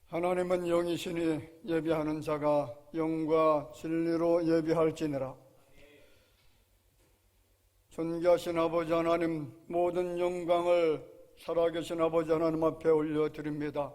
하나님은 영이시니 예비하는 자가 영과 진리로 예비할지니라. 존귀하신 아버지 하나님, 모든 영광을 살아계신 아버지 하나님 앞에 올려드립니다.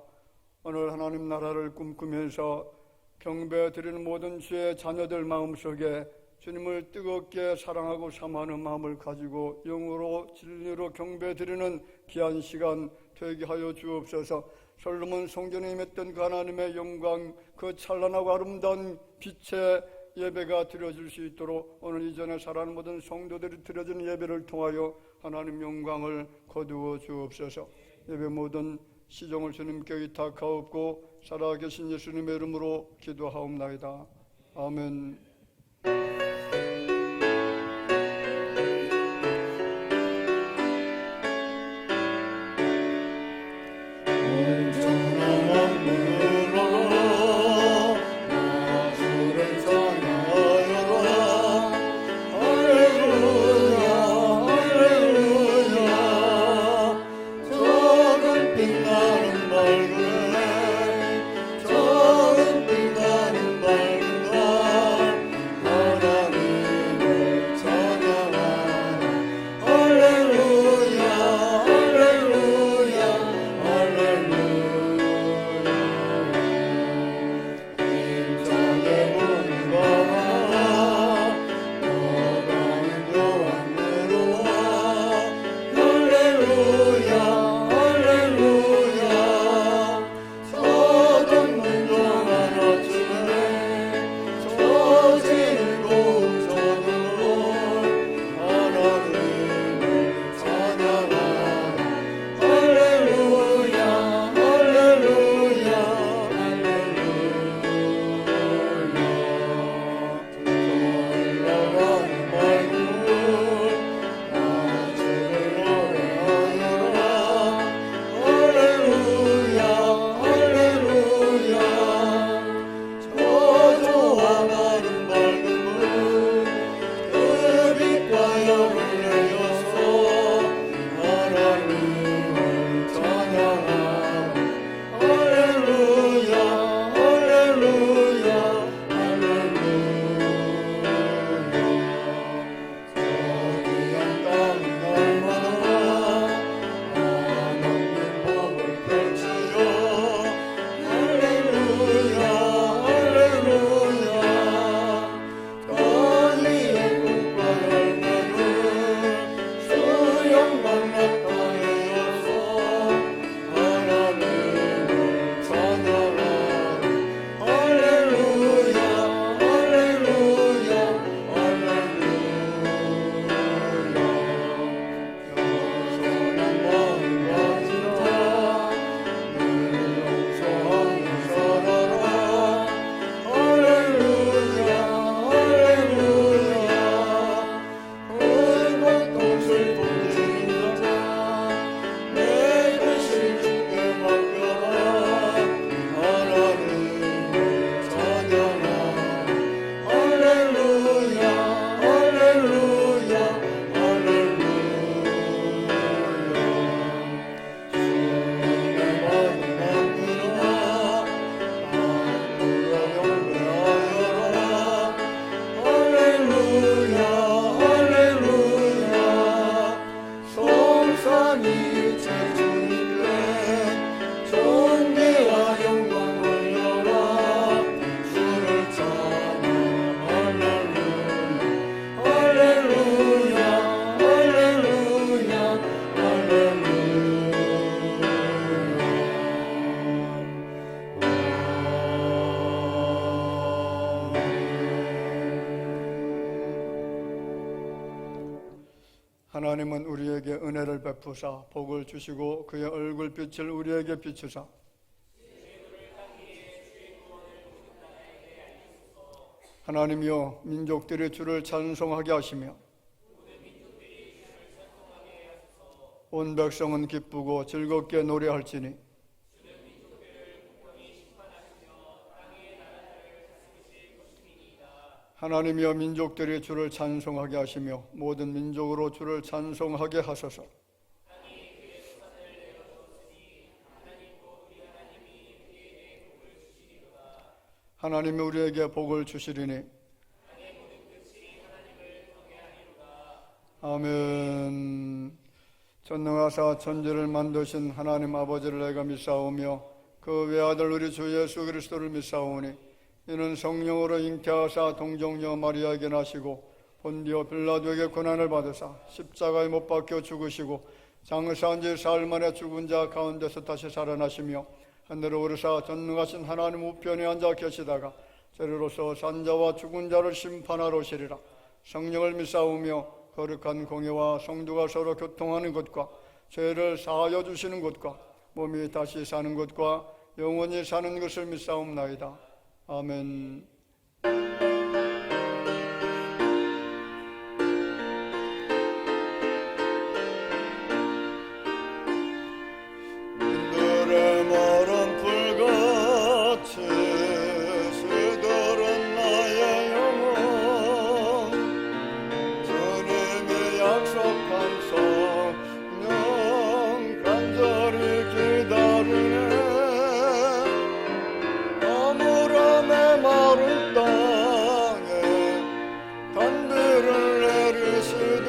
오늘 하나님 나라를 꿈꾸면서 경배드리는 모든 주의 자녀들 마음속에 주님을 뜨겁게 사랑하고 사모하는 마음을 가지고 영으로 진리로 경배드리는 귀한 시간 되게 하여 주옵소서. 솔로몬 성전에 임했던 그 하나님의 영광, 그 찬란하고 아름다운 빛의 예배가 드려질 수 있도록 오늘 이전에 살아가는 모든 성도들이 드려진 예배를 통하여 하나님 영광을 거두어 주옵소서. 예배 모든 시종을 주님께 의탁하옵고 살아계신 예수님의 이름으로 기도하옵나이다. 아멘. 하나님은 우리에게 은혜를 베푸사 복을 주시고 그의 얼굴빛을 우리에게 비추사 하나님이여 민족들이 주를 찬송하게 하시며 온 백성은 기쁘고 즐겁게 노래할지니 하나님이여 민족들이 주를 찬송하게 하시며 모든 민족으로 주를 찬송하게 하소서. 하나님이 우리에게 복을 주시리니. 아멘. 전능하사 천지를 만드신 하나님 아버지를 내가 믿사오며 그 외아들 우리 주 예수 그리스도를 믿사오니 이는 성령으로 잉태하사 동정녀 마리아에게 나시고 본디오 빌라도에게 고난을 받으사 십자가에 못 박혀 죽으시고 장사한 지 사흘 만에 죽은 자 가운데서 다시 살아나시며 하늘에 오르사 전능하신 하나님 우편에 앉아 계시다가 저리로서 산자와 죽은 자를 심판하러 오시리라. 성령을 믿사오며 거룩한 공예와 성도가 서로 교통하는 것과 죄를 사하여 주시는 것과 몸이 다시 사는 것과 영원히 사는 것을 믿사옵나이다. 아멘. 인들의 마른 불같이 시들은 나의 영혼 주님이 약속한 성령 간절히 기다리네. 아무람의 마른 땅에 단비를 내리시듯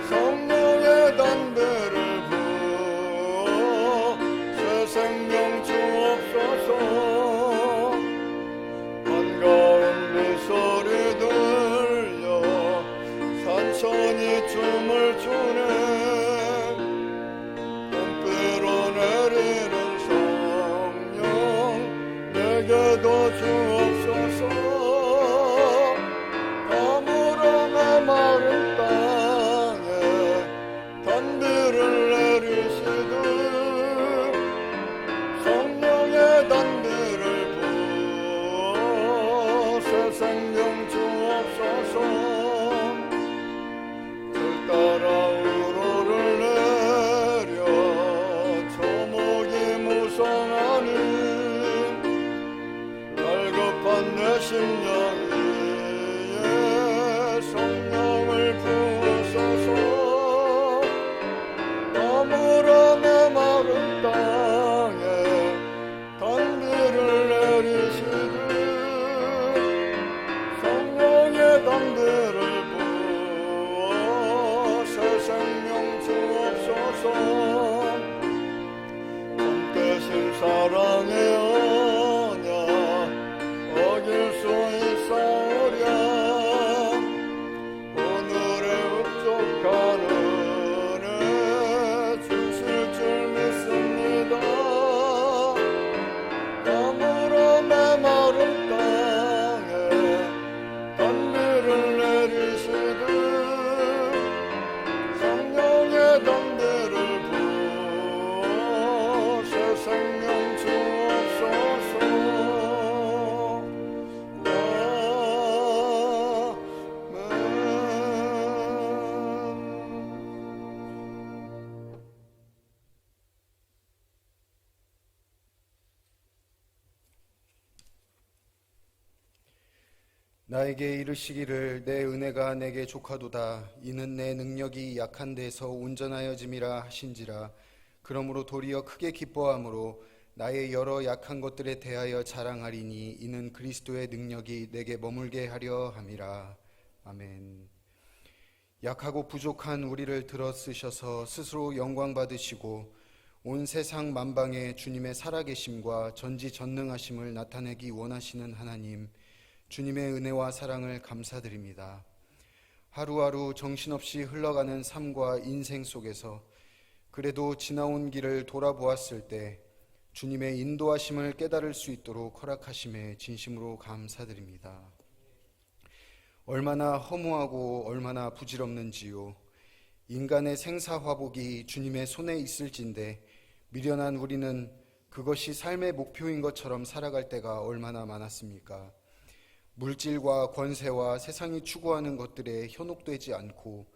성령의 단비를 부어 새 생명 주옵소서. 반가운 빗소리 들려 산천이 춤을 추네. 봄비로 내리는 성령 내게도 주옵소서. 가물음의 마른 땅에 단비를 내리시듯 성령의 단비를 부어 새 생명 주옵소서. 들 따라 우로를 내려 초목이 무성하니 갈급한 내 심장 위에 성령을 부으소서. 아무람의 마른 땅에 단비를 내리시듯 성령의 단비를 부어 새 생명 주옵소서. 참 대신 사랑의 언약 어길 수 있사오랴. 오늘의 흡족한 은혜 주실 줄 믿습니다. 가물음의 마른 땅에 단비를 내리시듯 성령의 단비를 부어 새 생명 주옵소서. 나에게 이르시기를 내 은혜가 내게 족하도다. 이는 내 능력이 약한 데서 온전하여짐이라 하신지라. 그러므로 도리어 크게 기뻐함으로 나의 여러 약한 것들에 대하여 자랑하리니 이는 그리스도의 능력이 내게 머물게 하려 함이라. 아멘. 약하고 부족한 우리를 들어 쓰셔서 스스로 영광 받으시고 온 세상 만방에 주님의 살아계심과 전지전능하심을 나타내기 원하시는 하나님, 주님의 은혜와 사랑을 감사드립니다. 하루하루 정신없이 흘러가는 삶과 인생 속에서 그래도 지나온 길을 돌아보았을 때 주님의 인도하심을 깨달을 수 있도록 허락하심에 진심으로 감사드립니다. 얼마나 허무하고 얼마나 부질없는지요. 인간의 생사화복이 주님의 손에 있을진데 미련한 우리는 그것이 삶의 목표인 것처럼 살아갈 때가 얼마나 많았습니까? 물질과 권세와 세상이 추구하는 것들에 현혹되지 않고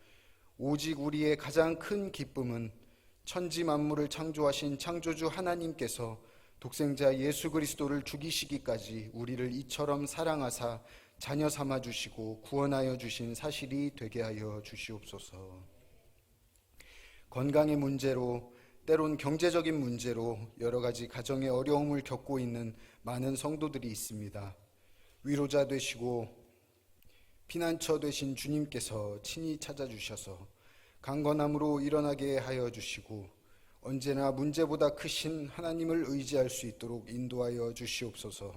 오직 우리의 가장 큰 기쁨은 천지 만물을 창조하신 창조주 하나님께서 독생자 예수 그리스도를 죽이시기까지 우리를 이처럼 사랑하사 자녀 삼아 주시고 구원하여 주신 사실이 되게 하여 주시옵소서. 건강의 문제로 때론 경제적인 문제로 여러 가지 가정의 어려움을 겪고 있는 많은 성도들이 있습니다. 위로자 되시고 피난처 되신 주님께서 친히 찾아주셔서 강건함으로 일어나게 하여 주시고 언제나 문제보다 크신 하나님을 의지할 수 있도록 인도하여 주시옵소서.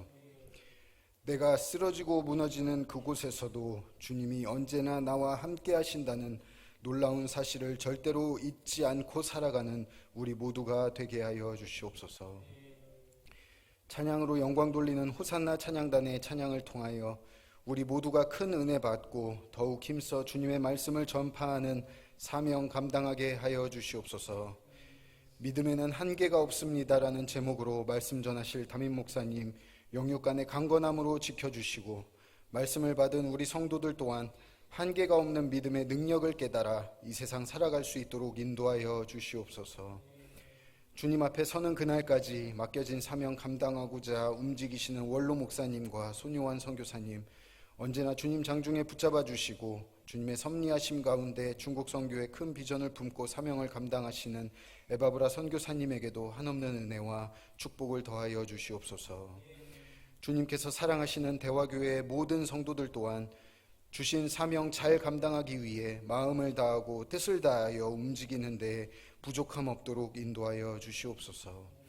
내가 쓰러지고 무너지는 그곳에서도 주님이 언제나 나와 함께 하신다는 놀라운 사실을 절대로 잊지 않고 살아가는 우리 모두가 되게 하여 주시옵소서. 찬양으로 영광 돌리는 호산나 찬양단의 찬양을 통하여 우리 모두가 큰 은혜 받고 더욱 힘써 주님의 말씀을 전파하는 사명 감당하게 하여 주시옵소서. 믿음에는 한계가 없습니다라는 제목으로 말씀 전하실 담임 목사님 영육간의 강건함으로 지켜주시고 말씀을 받은 우리 성도들 또한 한계가 없는 믿음의 능력을 깨달아 이 세상 살아갈 수 있도록 인도하여 주시옵소서. 주님 앞에 서는 그날까지 맡겨진 사명 감당하고자 움직이시는 원로 목사님과 손요한 선교사님 언제나 주님 장중에 붙잡아 주시고 주님의 섭리하심 가운데 중국 선교의 큰 비전을 품고 사명을 감당하시는 에바브라 선교사님에게도 한없는 은혜와 축복을 더하여 주시옵소서. 주님께서 사랑하시는 대화교회의 모든 성도들 또한 주신 사명 잘 감당하기 위해 마음을 다하고 뜻을 다하여 움직이는데 부족함 없도록 인도하여 주시옵소서.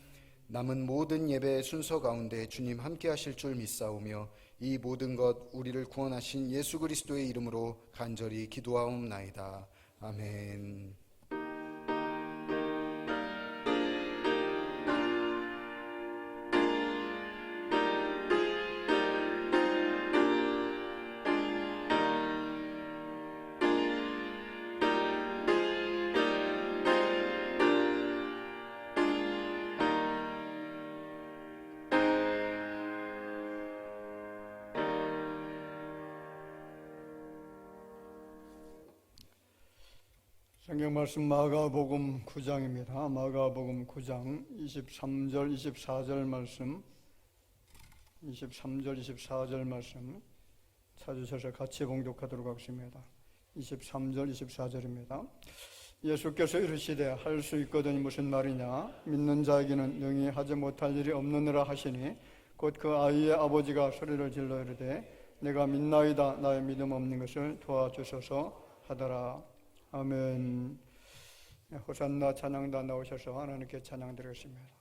남은 모든 예배의 순서 가운데 주님 함께 하실 줄 믿사오며 이 모든 것 우리를 구원하신 예수 그리스도의 이름으로 간절히 기도하옵나이다. 아멘. 성경 말씀 마가복음 9장입니다. 마가복음 9장 23절 24절 말씀 23절 24절 말씀 찾으셔서 같이 봉독하도록 하겠습니다. 23절 24절입니다. 예수께서 이르시되 할 수 있거든 무슨 말이냐 믿는 자에게는 능히 하지 못할 일이 없느니라 하시니 곧 그 아이의 아버지가 소리를 질러 이르되 내가 믿나이다 나의 믿음 없는 것을 도와주소서 하더라. 아멘. 호산나 찬양단 나오셔서 하나님께 찬양드리겠습니다.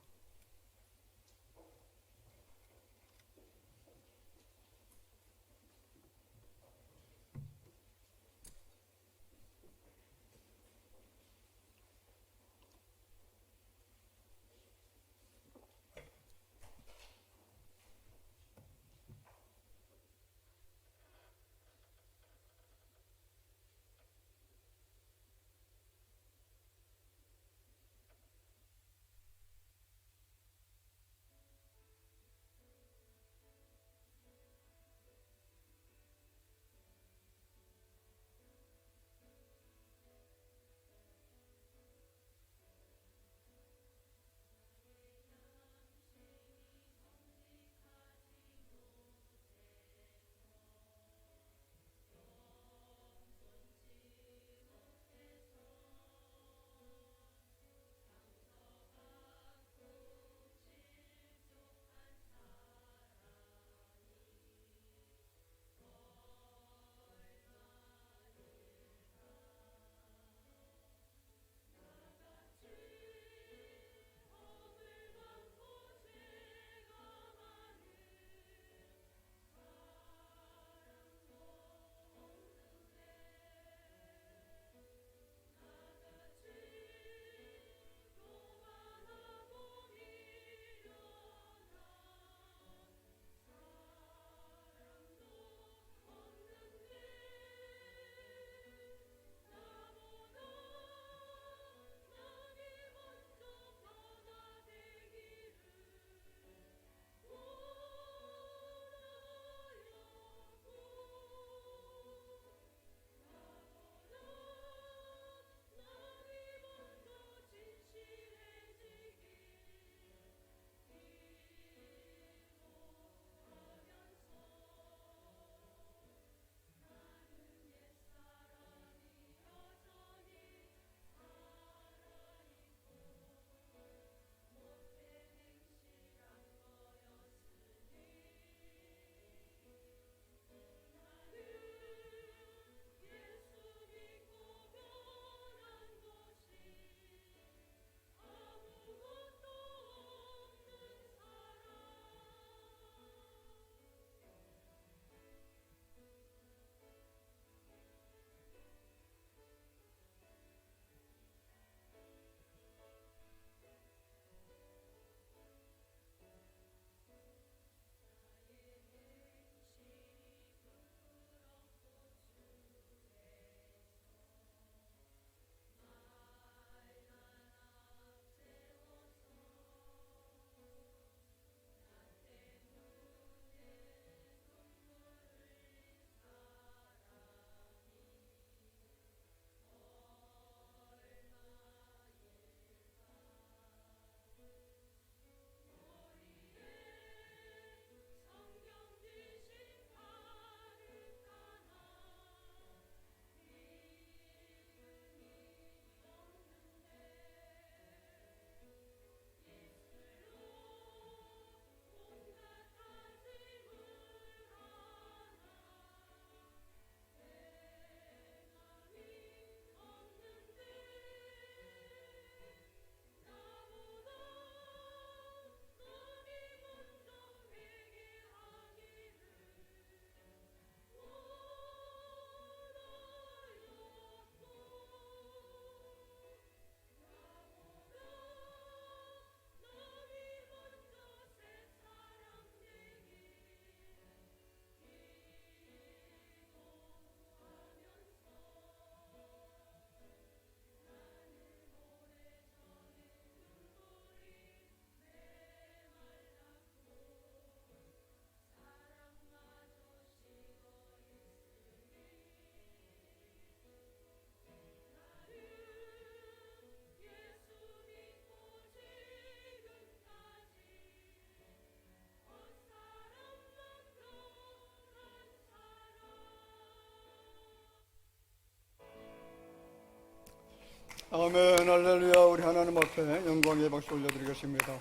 아멘, 할렐루야. 우리 하나님 앞에 영광의 박수 올려드리겠습니다.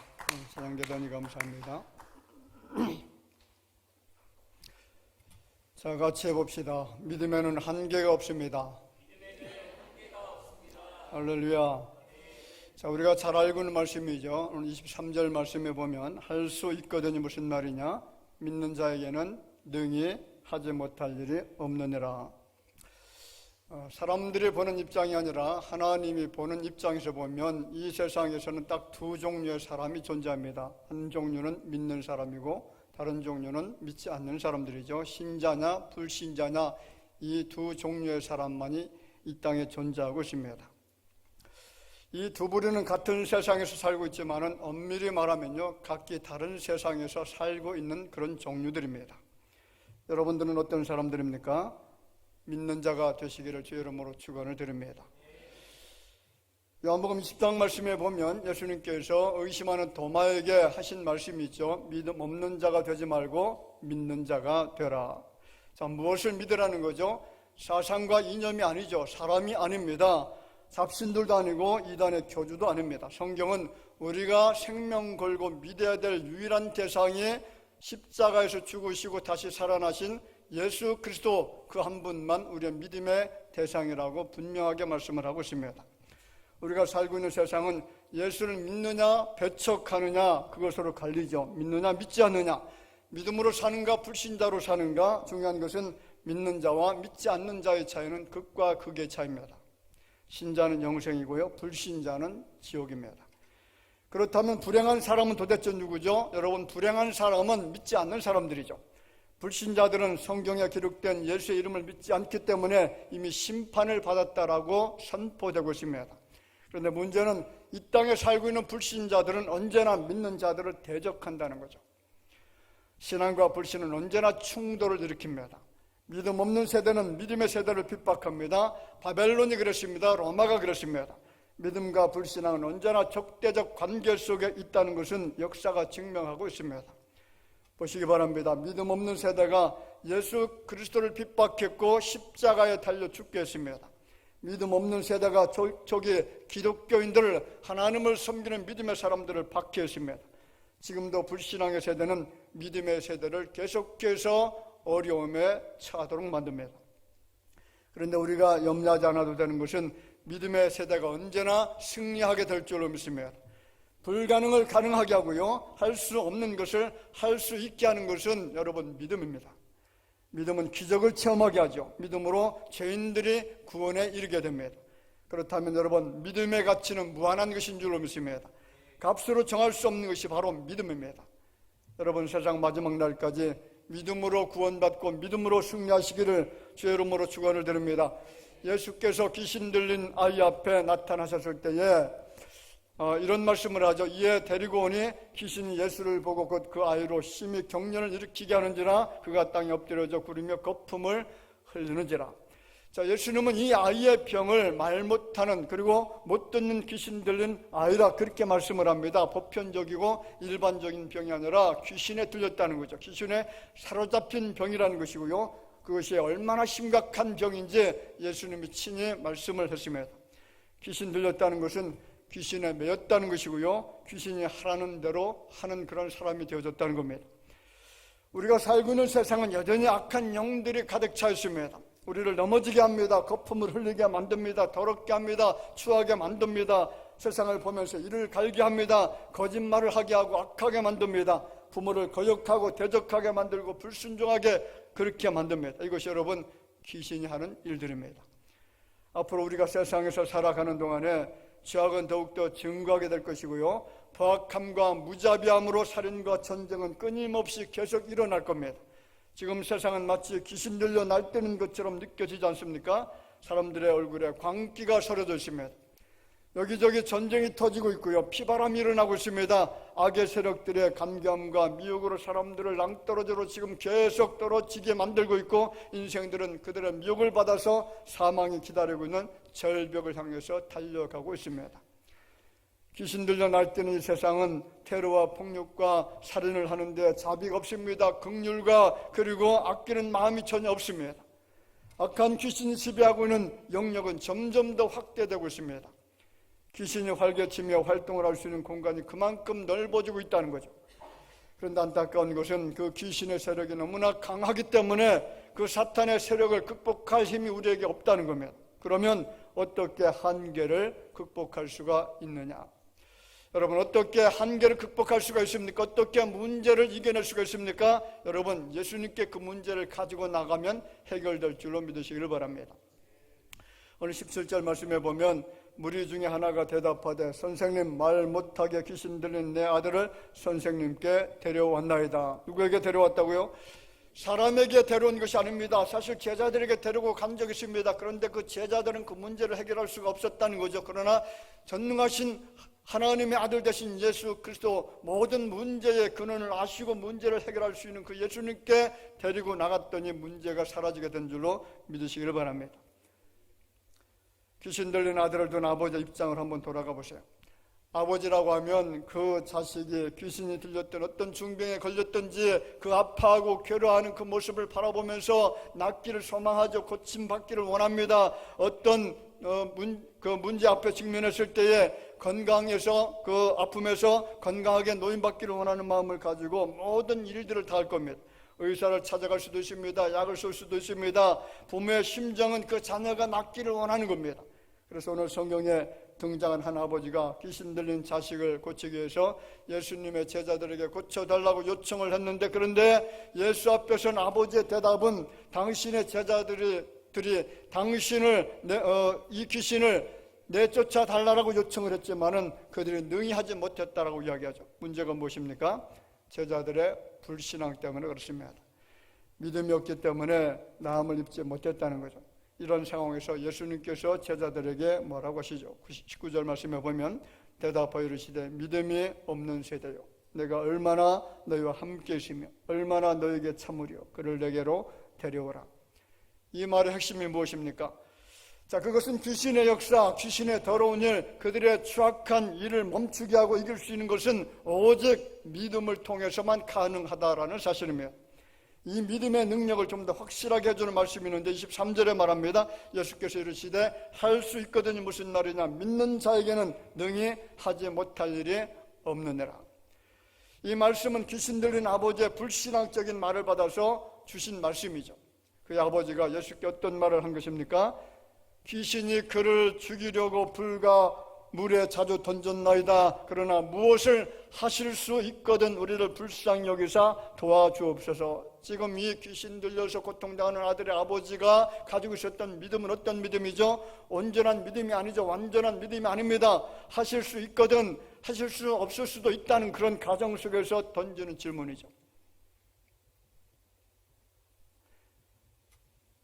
사랑 대단히 감사합니다. 자, 같이 해봅시다. 믿음에는 한계가 없습니다. 할렐루야. 자, 우리가 잘 알고 있는 말씀이죠. 오늘 23절 말씀에 보면 할 수 있거든요. 무슨 말이냐? 믿는 자에게는 능히 하지 못할 일이 없느니라. 사람들이 보는 입장이 아니라 하나님이 보는 입장에서 보면 이 세상에서는 딱 두 종류의 사람이 존재합니다. 한 종류는 믿는 사람이고 다른 종류는 믿지 않는 사람들이죠. 신자냐 불신자냐, 이 두 종류의 사람만이 이 땅에 존재하고 있습니다. 이 두 부류는 같은 세상에서 살고 있지만은 엄밀히 말하면요, 각기 다른 세상에서 살고 있는 그런 종류들입니다. 여러분들은 어떤 사람들입니까? 믿는 자가 되시기를 주의 이름으로 축원을 드립니다. 요한복음 20장 말씀에 보면 예수님께서 의심하는 도마에게 하신 말씀이 있죠. 믿음 없는 자가 되지 말고 믿는 자가 되라. 자, 무엇을 믿으라는 거죠? 사상과 이념이 아니죠. 사람이 아닙니다. 잡신들도 아니고 이단의 교주도 아닙니다. 성경은 우리가 생명 걸고 믿어야 될 유일한 대상이 십자가에서 죽으시고 다시 살아나신 예수 그리스도 그 한 분만 우리의 믿음의 대상이라고 분명하게 말씀을 하고 있습니다. 우리가 살고 있는 세상은 예수를 믿느냐 배척하느냐 그것으로 갈리죠. 믿느냐 믿지 않느냐, 믿음으로 사는가 불신자로 사는가. 중요한 것은 믿는 자와 믿지 않는 자의 차이는 극과 극의 차이입니다. 신자는 영생이고요, 불신자는 지옥입니다. 그렇다면 불행한 사람은 도대체 누구죠? 여러분, 불행한 사람은 믿지 않는 사람들이죠. 불신자들은 성경에 기록된 예수의 이름을 믿지 않기 때문에 이미 심판을 받았다라고 선포되고 있습니다. 그런데 문제는 이 땅에 살고 있는 불신자들은 언제나 믿는 자들을 대적한다는 거죠. 신앙과 불신은 언제나 충돌을 일으킵니다. 믿음 없는 세대는 믿음의 세대를 핍박합니다. 바벨론이 그랬습니다. 로마가 그랬습니다. 믿음과 불신앙은 언제나 적대적 관계 속에 있다는 것은 역사가 증명하고 있습니다. 보시기 바랍니다. 믿음 없는 세대가 예수 그리스도를 핍박했고 십자가에 달려 죽게 했습니다. 믿음 없는 세대가 저기 기독교인들을, 하나님을 섬기는 믿음의 사람들을 박해했습니다. 지금도 불신앙의 세대는 믿음의 세대를 계속해서 어려움에 처하도록 만듭니다. 그런데 우리가 염려하지 않아도 되는 것은 믿음의 세대가 언제나 승리하게 될 줄로 믿습니다. 불가능을 가능하게 하고요, 할 수 없는 것을 할 수 있게 하는 것은 여러분 믿음입니다. 믿음은 기적을 체험하게 하죠. 믿음으로 죄인들이 구원에 이르게 됩니다. 그렇다면 여러분, 믿음의 가치는 무한한 것인 줄로 믿습니다. 값으로 정할 수 없는 것이 바로 믿음입니다. 여러분, 세상 마지막 날까지 믿음으로 구원받고 믿음으로 승리하시기를 주의 이름으로 축원을 드립니다. 예수께서 귀신 들린 아이 앞에 나타나셨을 때에 이런 말씀을 하죠. 이에 데리고 오니 귀신이 예수를 보고 곧 그 아이로 심히 경련을 일으키게 하는지라 그가 땅에 엎드려져 구르며 거품을 흘리는지라. 자, 예수님은 이 아이의 병을 말 못하는, 그리고 못 듣는 귀신 들린 아이라 그렇게 말씀을 합니다. 보편적이고 일반적인 병이 아니라 귀신에 들렸다는 거죠. 귀신에 사로잡힌 병이라는 것이고요, 그것이 얼마나 심각한 병인지 예수님이 친히 말씀을 했습니다. 귀신 들렸다는 것은 귀신에 매였다는 것이고요, 귀신이 하라는 대로 하는 그런 사람이 되어졌다는 겁니다. 우리가 살고 있는 세상은 여전히 악한 영들이 가득 차 있습니다. 우리를 넘어지게 합니다. 거품을 흘리게 만듭니다. 더럽게 합니다. 추하게 만듭니다. 세상을 보면서 이를 갈게 합니다. 거짓말을 하게 하고 악하게 만듭니다. 부모를 거역하고 대적하게 만들고 불순종하게 그렇게 만듭니다. 이것이 여러분 귀신이 하는 일들입니다. 앞으로 우리가 세상에서 살아가는 동안에 죄악은 더욱더 증거하게 될 것이고요, 포악함과 무자비함으로 살인과 전쟁은 끊임없이 계속 일어날 겁니다. 지금 세상은 마치 귀신 들려 날뛰는 것처럼 느껴지지 않습니까? 사람들의 얼굴에 광기가 서려져 있습니다. 여기저기 전쟁이 터지고 있고요, 피바람이 일어나고 있습니다. 악의 세력들의 간교함과 미혹으로 사람들을 낭떠러지로 지금 계속 떨어지게 만들고 있고, 인생들은 그들의 미혹을 받아서 사망이 기다리고 있는 절벽을 향해서 달려가고 있습니다. 귀신 들려 날뛰는 이 세상은 테러와 폭력과 살인을 하는데 자비가 없습니다. 긍휼과 그리고 아끼는 마음이 전혀 없습니다. 악한 귀신이 지배하고 있는 영역은 점점 더 확대되고 있습니다. 귀신이 활개치며 활동을 할 수 있는 공간이 그만큼 넓어지고 있다는 거죠. 그런데 안타까운 것은 그 귀신의 세력이 너무나 강하기 때문에 그 사탄의 세력을 극복할 힘이 우리에게 없다는 겁니다. 그러면 어떻게 한계를 극복할 수가 있느냐? 여러분, 어떻게 한계를 극복할 수가 있습니까? 어떻게 문제를 이겨낼 수가 있습니까? 여러분, 예수님께 그 문제를 가지고 나가면 해결될 줄로 믿으시기를 바랍니다. 오늘 17절 말씀에 보면 무리 중에 하나가 대답하되 선생님, 말 못하게 귀신 들린 내 아들을 선생님께 데려왔나이다. 누구에게 데려왔다고요? 사람에게 데려온 것이 아닙니다. 사실 제자들에게 데리고 간 적이 있습니다. 그런데 그 제자들은 그 문제를 해결할 수가 없었다는 거죠. 그러나 전능하신 하나님의 아들 되신 예수 그리스도, 모든 문제의 근원을 아시고 문제를 해결할 수 있는 그 예수님께 데리고 나갔더니 문제가 사라지게 된 줄로 믿으시기를 바랍니다. 귀신 들린 아들을 둔 아버지의 입장을 한번 돌아가 보세요. 아버지라고 하면 그 자식이 귀신이 들렸던 어떤 중병에 걸렸든지 그 아파하고 괴로워하는 그 모습을 바라보면서 낫기를 소망하죠. 고침받기를 원합니다. 어떤 그 문제 앞에 직면했을 때에 건강해서 그 아픔에서 건강하게 노인받기를 원하는 마음을 가지고 모든 일들을 다 할 겁니다. 의사를 찾아갈 수도 있습니다. 약을 쓸 수도 있습니다. 부모의 심정은 그 자녀가 낫기를 원하는 겁니다. 그래서 오늘 성경에 등장한 한 아버지가 귀신 들린 자식을 고치기 위해서 예수님의 제자들에게 고쳐달라고 요청을 했는데, 그런데 예수 앞에서는 아버지의 대답은 당신의 제자들이 당신을 이 귀신을 내쫓아 달라고 요청을 했지만은 그들이 능히 하지 못했다라고 이야기하죠. 문제가 무엇입니까? 제자들의 불신앙 때문에 그렇습니다. 믿음이 없기 때문에 나음을 입지 못했다는 거죠. 이런 상황에서 예수님께서 제자들에게 뭐라고 하시죠? 19절 말씀에 보면 대답하여 이르시되 믿음이 없는 세대요, 내가 얼마나 너희와 함께 있으며 얼마나 너희에게 참으려 그를 내게로 데려오라. 이 말의 핵심이 무엇입니까? 자, 그것은 귀신의 역사, 귀신의 더러운 일, 그들의 추악한 일을 멈추게 하고 이길 수 있는 것은 오직 믿음을 통해서만 가능하다라는 사실입니다. 이 믿음의 능력을 좀 더 확실하게 해주는 말씀이 있는데 23절에 말합니다. 예수께서 이르시되 할 수 있거든요. 무슨 말이냐? 믿는 자에게는 능히 하지 못할 일이 없느니라. 이 말씀은 귀신 들린 아버지의 불신앙적인 말을 받아서 주신 말씀이죠. 그 아버지가 예수께 어떤 말을 한 것입니까? 귀신이 그를 죽이려고 불과 물에 자주 던졌나이다. 그러나 무엇을 하실 수 있거든 우리를 불쌍히 여기사 도와주옵소서. 지금 이 귀신 들려서 고통당하는 아들의 아버지가 가지고 있었던 믿음은 어떤 믿음이죠? 온전한 믿음이 아니죠. 완전한 믿음이 아닙니다. 하실 수 있거든, 하실 수 없을 수도 있다는 그런 가정 속에서 던지는 질문이죠.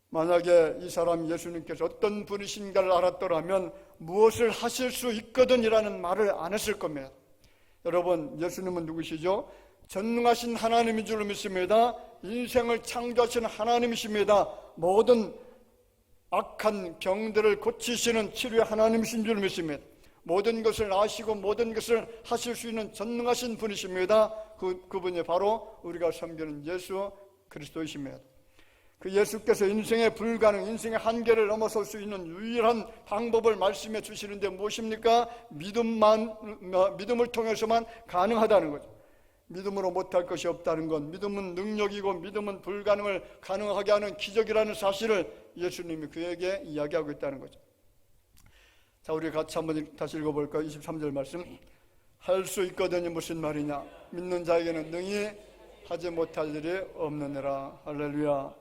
만약에 이 사람 예수님께서 어떤 분이신가를 알았더라면 무엇을 하실 수 있거든 이라는 말을 안 했을 겁니다. 여러분, 예수님은 누구시죠? 전능하신 하나님인 줄로 믿습니다. 인생을 창조하시는 하나님이십니다. 모든 악한 병들을 고치시는 치료의 하나님이신 줄로 믿습니다. 모든 것을 아시고 모든 것을 하실 수 있는 전능하신 분이십니다. 그분이 바로 우리가 섬기는 예수 그리스도이십니다. 그 예수께서 인생의 불가능, 인생의 한계를 넘어설 수 있는 유일한 방법을 말씀해 주시는데 무엇입니까? 믿음을 통해서만 가능하다는 거죠. 믿음으로 못할 것이 없다는 것, 믿음은 능력이고 믿음은 불가능을 가능하게 하는 기적이라는 사실을 예수님이 그에게 이야기하고 있다는 거죠. 자, 우리 같이 한번 다시 읽어볼까요? 23절 말씀. 할 수 있거든요. 무슨 말이냐? 믿는 자에게는 능히 하지 못할 일이 없느니라. 할렐루야.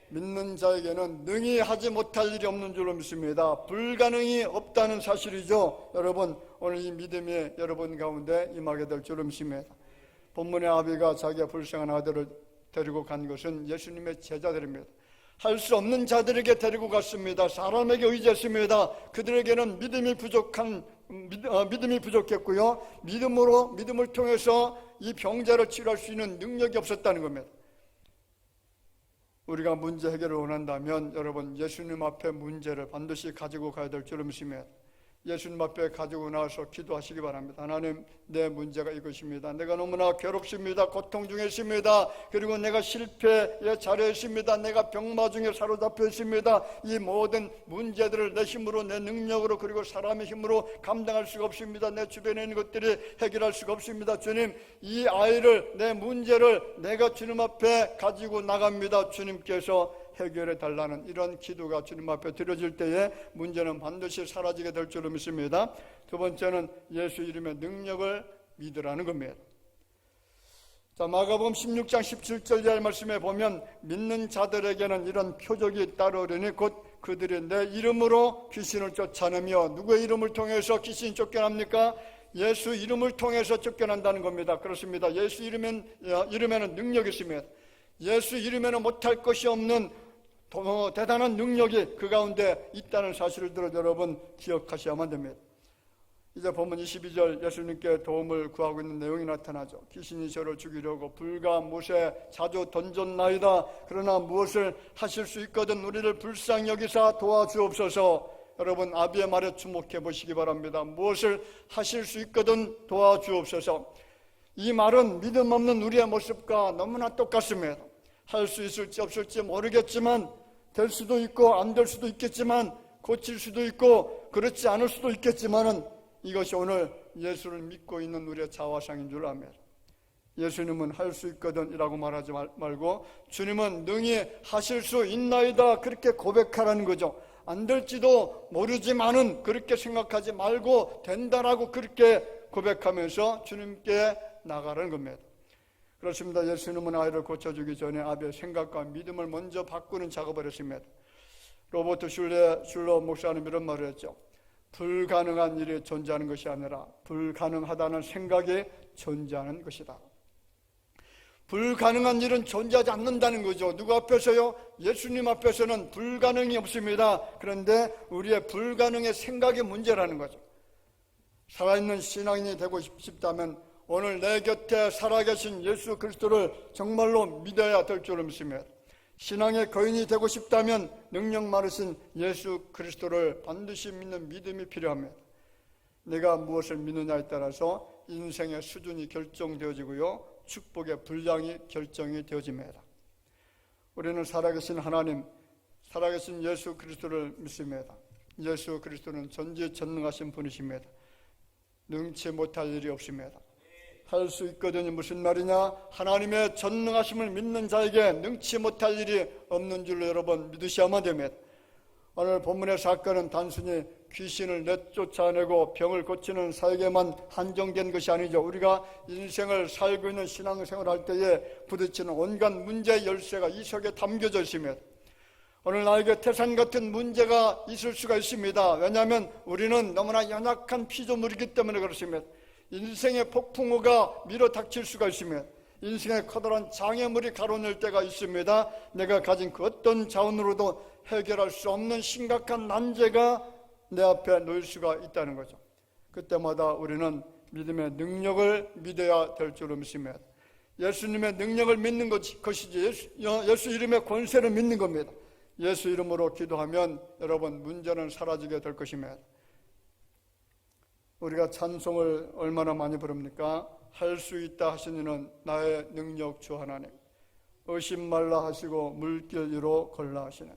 믿는 자에게는 능히 하지 못할 일이 없는 줄로 믿습니다. 불가능이 없다는 사실이죠. 여러분, 오늘 이 믿음이 여러분 가운데 임하게 될 줄로 믿습니다. 본문의 아비가 자기의 불쌍한 아들을 데리고 간 것은 예수님의 제자들입니다. 할 수 없는 자들에게 데리고 갔습니다. 사람에게 의지했습니다. 그들에게는 믿음이 부족했고요. 믿음을 통해서 이 병자를 치료할 수 있는 능력이 없었다는 겁니다. 우리가 문제 해결을 원한다면 여러분, 예수님 앞에 문제를 반드시 가지고 가야 될 줄로 믿습니다. 예수님 앞에 가지고 나와서 기도하시기 바랍니다. 하나님, 내 문제가 이것입니다. 내가 너무나 괴롭습니다. 고통 중에 있습니다. 그리고 내가 실패의 자리에 있습니다. 내가 병마 중에 사로잡혀 있습니다. 이 모든 문제들을 내 힘으로, 내 능력으로, 그리고 사람의 힘으로 감당할 수가 없습니다. 내 주변에 있는 것들이 해결할 수가 없습니다. 주님, 이 아이를, 내 문제를 내가 주님 앞에 가지고 나갑니다. 주님께서 해결해 달라는 이런 기도가 주님 앞에 드려질 때에 문제는 반드시 사라지게 될 줄로 믿습니다. 두 번째는 예수 이름의 능력을 믿으라는 겁니다. 자, 마가복음 16장 17절 이하의 말씀에 보면 믿는 자들에게는 이런 표적이 따르리니 곧 그들이 내 이름으로 귀신을 쫓아내며 누구의 이름을 통해서 귀신이 쫓겨납니까? 예수 이름을 통해서 쫓겨난다는 겁니다. 그렇습니다. 예수 이름에는 능력이 있습니다. 예수 이름에는 못할 것이 없는 대단한 능력이 그 가운데 있다는 사실을 여러분 기억하셔야만 됩니다. 이제 본문 22절 예수님께 도움을 구하고 있는 내용이 나타나죠. 귀신이 저를 죽이려고 불과 못에 자주 던졌나이다. 그러나 무엇을 하실 수 있거든 우리를 불쌍히 여기사 도와주옵소서. 여러분, 아비의 말에 주목해 보시기 바랍니다. 무엇을 하실 수 있거든 도와주옵소서. 이 말은 믿음 없는 우리의 모습과 너무나 똑같습니다. 할 수 있을지 없을지 모르겠지만, 될 수도 있고 안 될 수도 있겠지만, 고칠 수도 있고 그렇지 않을 수도 있겠지만은 이것이 오늘 예수를 믿고 있는 우리의 자화상인 줄 압니다. 예수님은 할 수 있거든 이라고 말하지 말고 주님은 능히 하실 수 있나이다 그렇게 고백하라는 거죠. 안 될지도 모르지만은 그렇게 생각하지 말고 된다라고 그렇게 고백하면서 주님께 나가라는 겁니다. 그렇습니다. 예수님은 아이를 고쳐주기 전에 아비의 생각과 믿음을 먼저 바꾸는 작업을 했습니다. 로버트 슐러 목사님 이런 말을 했죠. 불가능한 일이 존재하는 것이 아니라 불가능하다는 생각이 존재하는 것이다. 불가능한 일은 존재하지 않는다는 거죠. 누구 앞에서요? 예수님 앞에서는 불가능이 없습니다. 그런데 우리의 불가능의 생각이 문제라는 거죠. 살아있는 신앙인이 되고 싶다면 오늘 내 곁에 살아계신 예수 그리스도를 정말로 믿어야 될 줄을 믿습니다. 신앙의 거인이 되고 싶다면 능력 많으신 예수 그리스도를 반드시 믿는 믿음이 필요합니다. 내가 무엇을 믿느냐에 따라서 인생의 수준이 결정되어지고요, 축복의 분량이 결정이 되어집니다. 우리는 살아계신 하나님, 살아계신 예수 그리스도를 믿습니다. 예수 그리스도는 전지전능하신 분이십니다. 능치 못할 일이 없습니다. 할 수 있거든요. 무슨 말이냐? 하나님의 전능하심을 믿는 자에게 능치 못할 일이 없는 줄로 여러분 믿으셔야만 됩니다. 오늘 본문의 사건은 단순히 귀신을 내쫓아내고 병을 고치는 사역에만 한정된 것이 아니죠. 우리가 인생을 살고 있는 신앙생활을 할 때에 부딪히는 온갖 문제의 열쇠가 이 속에 담겨져 있습니다. 오늘 나에게 태산 같은 문제가 있을 수가 있습니다. 왜냐하면 우리는 너무나 연약한 피조물이기 때문에 그렇습니다. 인생의 폭풍우가 밀어닥칠 수가 있으며 인생의 커다란 장애물이 가로낼 때가 있습니다. 내가 가진 그 어떤 자원으로도 해결할 수 없는 심각한 난제가 내 앞에 놓일 수가 있다는 거죠. 그때마다 우리는 믿음의 능력을 믿어야 될 줄로 믿습니다. 예수님의 능력을 믿는 것이지 예수 이름의 권세를 믿는 겁니다. 예수 이름으로 기도하면 여러분 문제는 사라지게 될 것입니다. 우리가 찬송을 얼마나 많이 부릅니까? 할 수 있다 하신 이는 나의 능력 주 하나님, 의심 말라 하시고 물길 위로 걸라 하시네.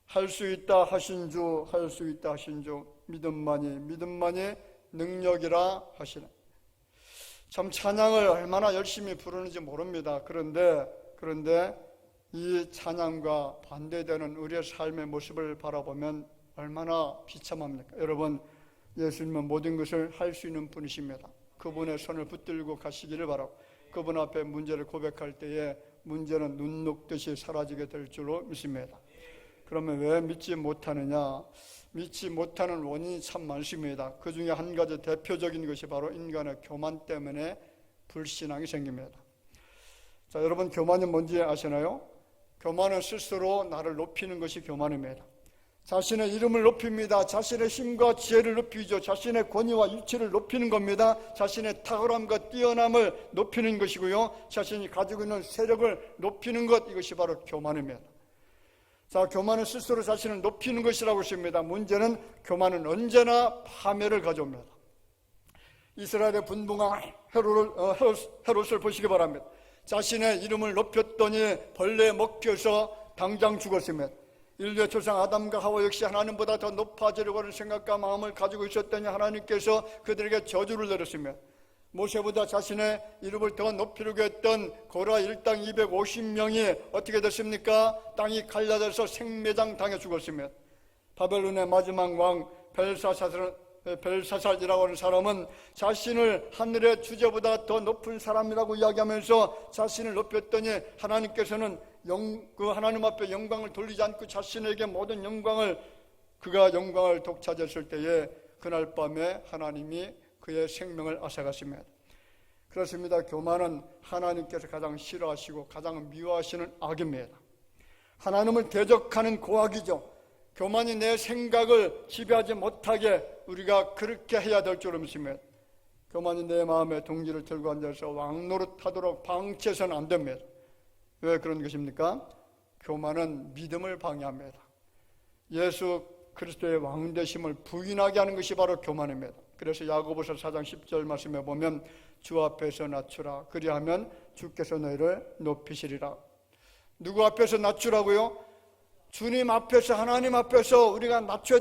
할 수 있다 하신 주, 할 수 있다 하신 주, 믿음만이 능력이라 하시네. 참 찬양을 얼마나 열심히 부르는지 모릅니다. 그런데 이 찬양과 반대되는 우리의 삶의 모습을 바라보면 얼마나 비참합니까? 여러분, 예수님은 모든 것을 할 수 있는 분이십니다. 그분의 손을 붙들고 가시기를 바라고 그분 앞에 문제를 고백할 때에 문제는 눈 녹듯이 사라지게 될 줄로 믿습니다. 그러면 왜 믿지 못하느냐? 믿지 못하는 원인이 참 많습니다. 그 중에 한 가지 대표적인 것이 바로 인간의 교만 때문에 불신앙이 생깁니다. 자, 여러분 교만이 뭔지 아시나요? 교만은 스스로 나를 높이는 것이 교만입니다. 자신의 이름을 높입니다. 자신의 힘과 지혜를 높이죠. 자신의 권위와 위치를 높이는 겁니다. 자신의 탁월함과 뛰어남을 높이는 것이고요, 자신이 가지고 있는 세력을 높이는 것, 이것이 바로 교만입니다. 자, 교만은 스스로 자신을 높이는 것이라고 했습니다. 문제는 교만은 언제나 파멸을 가져옵니다. 이스라엘의 분봉왕 헤롯을 보시기 바랍니다. 자신의 이름을 높였더니 벌레에 먹혀서 당장 죽었으며, 인류의 조상 아담과 하와 역시 하나님보다 더 높아지려고 하는 생각과 마음을 가지고 있었더니 하나님께서 그들에게 저주를 내렸으며, 모세보다 자신의 이름을 더 높이려고 했던 고라 일당 250명이 어떻게 됐습니까? 땅이 갈라져서 생매장 당해 죽었으며, 바벨론의 마지막 왕 벨사살이라고 하는 사람은 자신을 하늘의 주제보다 더 높은 사람이라고 이야기하면서 자신을 높였더니 하나님께서는 그 하나님 앞에 영광을 돌리지 않고 자신에게 모든 그가 영광을 독차지했을 때에 그날 밤에 하나님이 그의 생명을 앗아갔습니다. 그렇습니다. 교만은 하나님께서 가장 싫어하시고 가장 미워하시는 악입니다. 하나님을 대적하는 고악이죠. 교만이 내 생각을 지배하지 못하게 우리가 그렇게 해야 될 줄 믿습니다. 교만이 내 마음에 둥지를 들고 앉아서 왕노릇하도록 방치해서는 안 됩니다. 왜 그런 것입니까? 교만은 믿음을 방해합니다. 예수 그리스도의 왕되심을 부인하게 하는 것이 바로 교만입니다. 그래서 야고보서 4장 10절 말씀에 보면 주 앞에서 낮추라, 그리하면 주께서 너희를 높이시리라. 누구 앞에서 낮추라고요? 주님 앞에서, 하나님 앞에서 우리가 낮춰야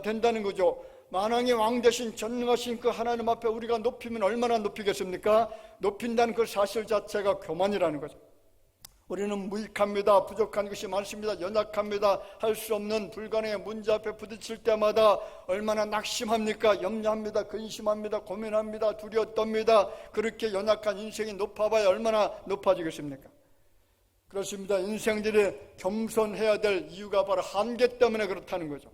된다는 거죠. 만왕의 왕 되신 전능하신 그 하나님 앞에 우리가 높이면 얼마나 높이겠습니까? 높인다는 그 사실 자체가 교만이라는 거죠. 우리는 무익합니다. 부족한 것이 많습니다. 연약합니다. 할 수 없는 불가능의 문제 앞에 부딪힐 때마다 얼마나 낙심합니까? 염려합니다. 근심합니다. 고민합니다. 두려워 떱니다. 그렇게 연약한 인생이 높아봐야 얼마나 높아지겠습니까? 그렇습니다. 인생들이 겸손해야 될 이유가 바로 한계 때문에 그렇다는 거죠.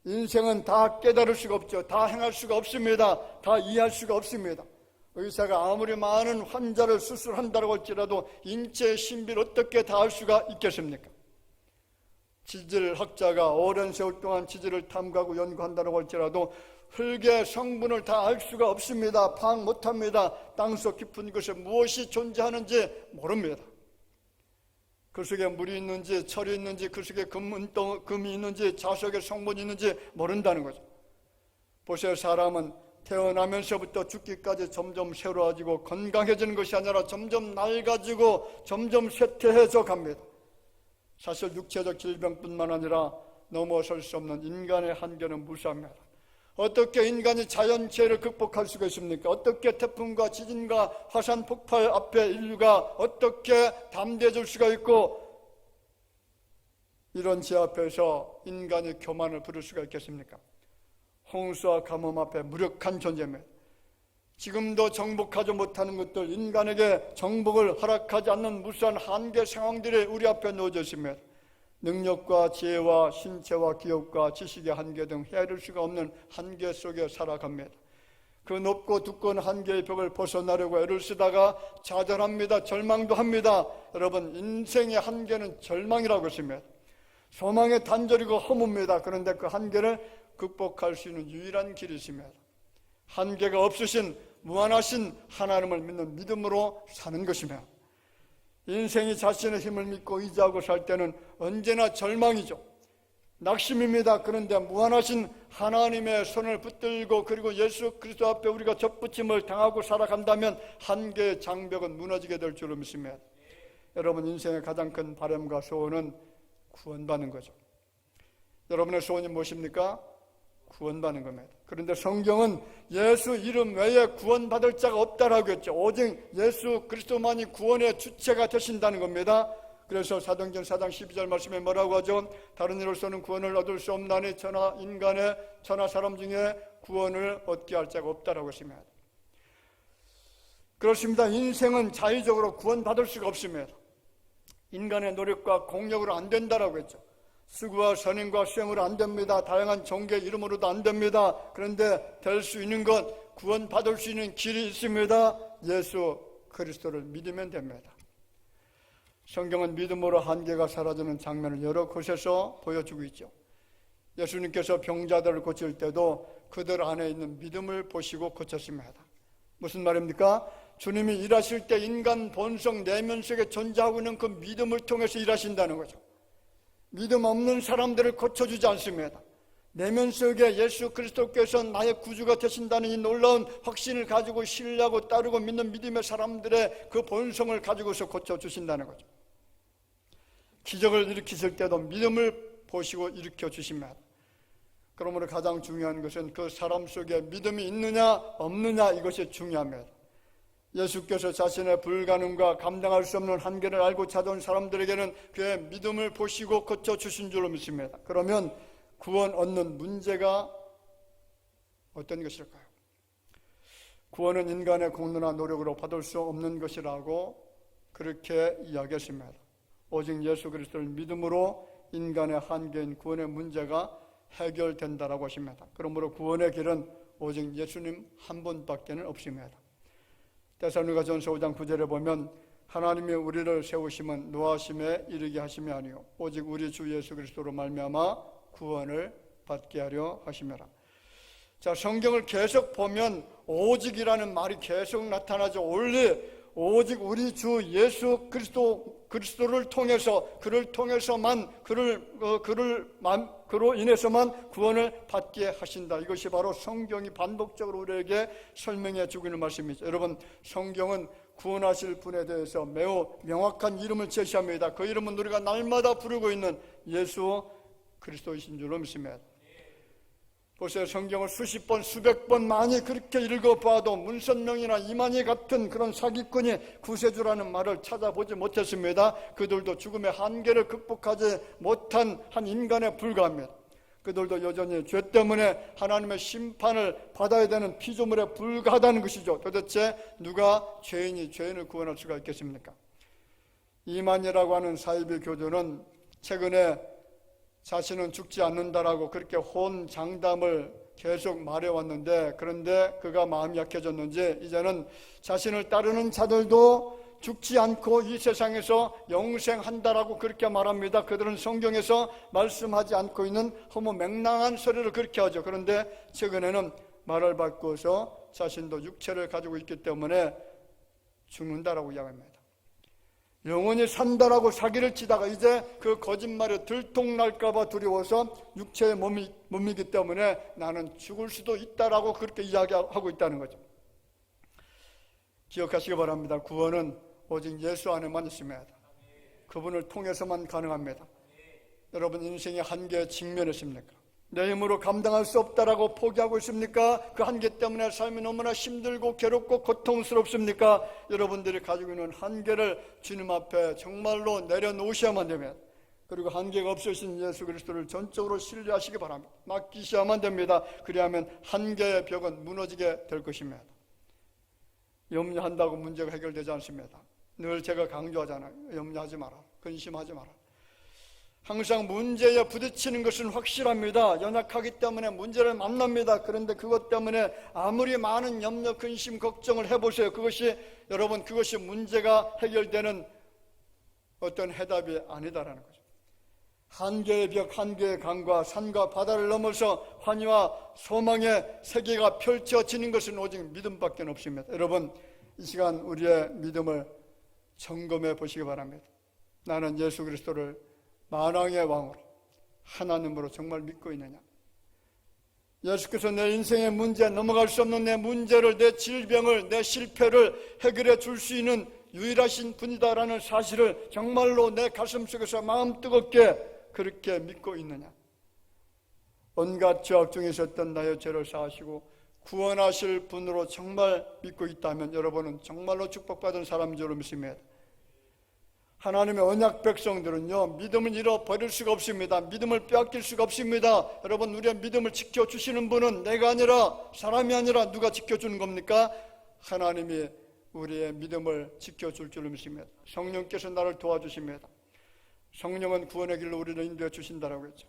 인생은 다 깨달을 수가 없죠. 다 행할 수가 없습니다. 다 이해할 수가 없습니다. 의사가 아무리 많은 환자를 수술한다고 할지라도 인체의 신비를 어떻게 다 알 수가 있겠습니까? 지질학자가 오랜 세월 동안 지질을 탐구하고 연구한다고 할지라도 흙의 성분을 다 알 수가 없습니다. 파악 못합니다. 땅속 깊은 곳에 무엇이 존재하는지 모릅니다. 그 속에 물이 있는지 철이 있는지 그 속에 금이 있는지 자석의 성분이 있는지 모른다는 거죠. 보세요. 사람은 태어나면서부터 죽기까지 점점 새로워지고 건강해지는 것이 아니라 점점 낡아지고 점점 쇠퇴해져 갑니다. 사실 육체적 질병뿐만 아니라 넘어설 수 없는 인간의 한계는 무수합니다. 어떻게 인간이 자연재해를 극복할 수가 있습니까? 어떻게 태풍과 지진과 화산 폭발 앞에 인류가 어떻게 담대해질 수가 있고, 이런 재 앞에서 인간이 교만을 부를 수가 있겠습니까? 홍수와 가뭄 앞에 무력한 존재입니다. 지금도 정복하지 못하는 것들, 인간에게 정복을 허락하지 않는 무수한 한계 상황들이 우리 앞에 놓여져 있습니다. 능력과 지혜와 신체와 기업과 지식의 한계 등 헤아릴 수가 없는 한계 속에 살아갑니다. 그 높고 두꺼운 한계의 벽을 벗어나려고 애를 쓰다가 좌절합니다. 절망도 합니다. 여러분, 인생의 한계는 절망이라고 했습니다. 소망의 단절이고 허무입니다. 그런데 그 한계를 극복할 수 있는 유일한 길이 있습니다. 한계가 없으신 무한하신 하나님을 믿는 믿음으로 사는 것이며, 인생이 자신의 힘을 믿고 의지하고 살 때는 언제나 절망이죠. 낙심입니다. 그런데 무한하신 하나님의 손을 붙들고 그리고 예수 그리스도 앞에 우리가 접붙임을 당하고 살아간다면 한계의 장벽은 무너지게 될 줄로 믿습니다. 여러분, 인생의 가장 큰 바람과 소원은 구원받는 거죠. 여러분의 소원이 무엇입니까? 구원받는 겁니다. 그런데 성경은 예수 이름 외에 구원받을 자가 없다라고 했죠. 오직 예수 그리스도만이 구원의 주체가 되신다는 겁니다. 그래서 사도행전 4장 12절 말씀에 뭐라고 하죠? 다른 이로서는 구원을 얻을 수 없나니 천하 사람 중에 구원을 얻게 할 자가 없다라고 했습니다. 그렇습니다. 인생은 자의적으로 구원받을 수가 없습니다. 인간의 노력과 공력으로 안 된다라고 했죠. 수고와 선행과 수행으로 안 됩니다. 다양한 종교의 이름으로도 안 됩니다. 그런데 될 수 있는 것, 구원받을 수 있는 길이 있습니다. 예수 그리스도를 믿으면 됩니다. 성경은 믿음으로 한계가 사라지는 장면을 여러 곳에서 보여주고 있죠. 예수님께서 병자들을 고칠 때도 그들 안에 있는 믿음을 보시고 고쳤습니다. 무슨 말입니까? 주님이 일하실 때 인간 본성 내면 속에 존재하고 있는 그 믿음을 통해서 일하신다는 거죠. 믿음 없는 사람들을 고쳐주지 않습니다. 내면 속에 예수 그리스도께서 나의 구주가 되신다는 이 놀라운 확신을 가지고 신뢰하고 따르고 믿는 믿음의 사람들의 그 본성을 가지고서 고쳐주신다는 거죠. 기적을 일으키실 때도 믿음을 보시고 일으켜 주십니다. 그러므로 가장 중요한 것은 그 사람 속에 믿음이 있느냐 없느냐, 이것이 중요합니다. 예수께서 자신의 불가능과 감당할 수 없는 한계를 알고 찾아온 사람들에게는 그의 믿음을 보시고 고쳐주신 줄로 믿습니다. 그러면 구원 얻는 문제가 어떤 것일까요? 구원은 인간의 공로나 노력으로 받을 수 없는 것이라고 그렇게 이야기했습니다. 오직 예수 그리스도를 믿음으로 인간의 한계인 구원의 문제가 해결된다라고 하십니다. 그러므로 구원의 길은 오직 예수님 한 분밖에 없습니다. 데살로니가전서 5장 9절에 보면 하나님이 우리를 세우심은 노하심에 이르게 하심이 아니요 오직 우리 주 예수 그리스도로 말미암아 구원을 받게 하려 하심이라. 자, 성경을 계속 보면 오직이라는 말이 계속 나타나죠. 원래 오직 우리 주 예수 그리스도를 통해서, 그를 통해서만, 그로 인해서만 구원을 받게 하신다. 이것이 바로 성경이 반복적으로 우리에게 설명해 주고 있는 말씀이죠. 여러분, 성경은 구원하실 분에 대해서 매우 명확한 이름을 제시합니다. 그 이름은 우리가 날마다 부르고 있는 예수 그리스도이신 줄로 믿습니다. 보세요. 성경을 수십 번, 수백 번 많이 그렇게 읽어봐도 문선명이나 이만희 같은 그런 사기꾼이 구세주라는 말을 찾아보지 못했습니다. 그들도 죽음의 한계를 극복하지 못한 한 인간에 불과합니다. 그들도 여전히 죄 때문에 하나님의 심판을 받아야 되는 피조물에 불과하다는 것이죠. 도대체 누가 죄인을 구원할 수가 있겠습니까? 이만희라고 하는 사이비 교주는 최근에 자신은 죽지 않는다라고 그렇게 혼장담을 계속 말해왔는데, 그런데 그가 마음이 약해졌는지 이제는 자신을 따르는 자들도 죽지 않고 이 세상에서 영생한다라고 그렇게 말합니다. 그들은 성경에서 말씀하지 않고 있는 허무맹랑한 소리를 그렇게 하죠. 그런데 최근에는 말을 바꾸어서 자신도 육체를 가지고 있기 때문에 죽는다라고 이야기합니다. 영원히 산다라고 사기를 치다가 이제 그 거짓말에 들통날까봐 두려워서 육체의 몸이기 때문에 나는 죽을 수도 있다라고 그렇게 이야기하고 있다는 거죠. 기억하시기 바랍니다. 구원은 오직 예수 안에만 있습니다. 그분을 통해서만 가능합니다. 여러분, 인생의 한계에 직면했습니까? 내 힘으로 감당할 수 없다라고 포기하고 있습니까? 그 한계 때문에 삶이 너무나 힘들고 괴롭고 고통스럽습니까? 여러분들이 가지고 있는 한계를 주님 앞에 정말로 내려놓으셔야만 됩니다. 그리고 한계가 없으신 예수 그리스도를 전적으로 신뢰하시기 바랍니다. 맡기셔야만 됩니다. 그리하면 한계의 벽은 무너지게 될 것입니다. 염려한다고 문제가 해결되지 않습니다. 늘 제가 강조하잖아요. 염려하지 마라. 근심하지 마라. 항상 문제에 부딪히는 것은 확실합니다. 연약하기 때문에 문제를 만납니다. 그런데 그것 때문에 아무리 많은 염려, 근심, 걱정을 해보세요. 그것이 문제가 해결되는 어떤 해답이 아니다라는 거죠. 한계의 벽, 한계의 강과 산과 바다를 넘어서 환희와 소망의 세계가 펼쳐지는 것은 오직 믿음밖에 없습니다. 여러분, 이 시간 우리의 믿음을 점검해 보시기 바랍니다. 나는 예수 그리스도를 만왕의 왕으로 하나님으로 정말 믿고 있느냐? 예수께서 내 인생의 문제, 넘어갈 수 없는 내 문제를, 내 질병을, 내 실패를 해결해 줄 수 있는 유일하신 분이다라는 사실을 정말로 내 가슴 속에서 마음 뜨겁게 그렇게 믿고 있느냐? 온갖 죄악 중에 있었던 나의 죄를 사하시고 구원하실 분으로 정말 믿고 있다면 여러분은 정말로 축복받은 사람인 줄 믿습니다. 하나님의 언약 백성들은요, 믿음을 잃어버릴 수가 없습니다. 믿음을 빼앗길 수가 없습니다. 여러분, 우리의 믿음을 지켜주시는 분은 내가 아니라, 사람이 아니라 누가 지켜주는 겁니까? 하나님이 우리의 믿음을 지켜줄 줄 믿습니다. 성령께서 나를 도와주십니다. 성령은 구원의 길로 우리를 인도해 주신다라고 했죠.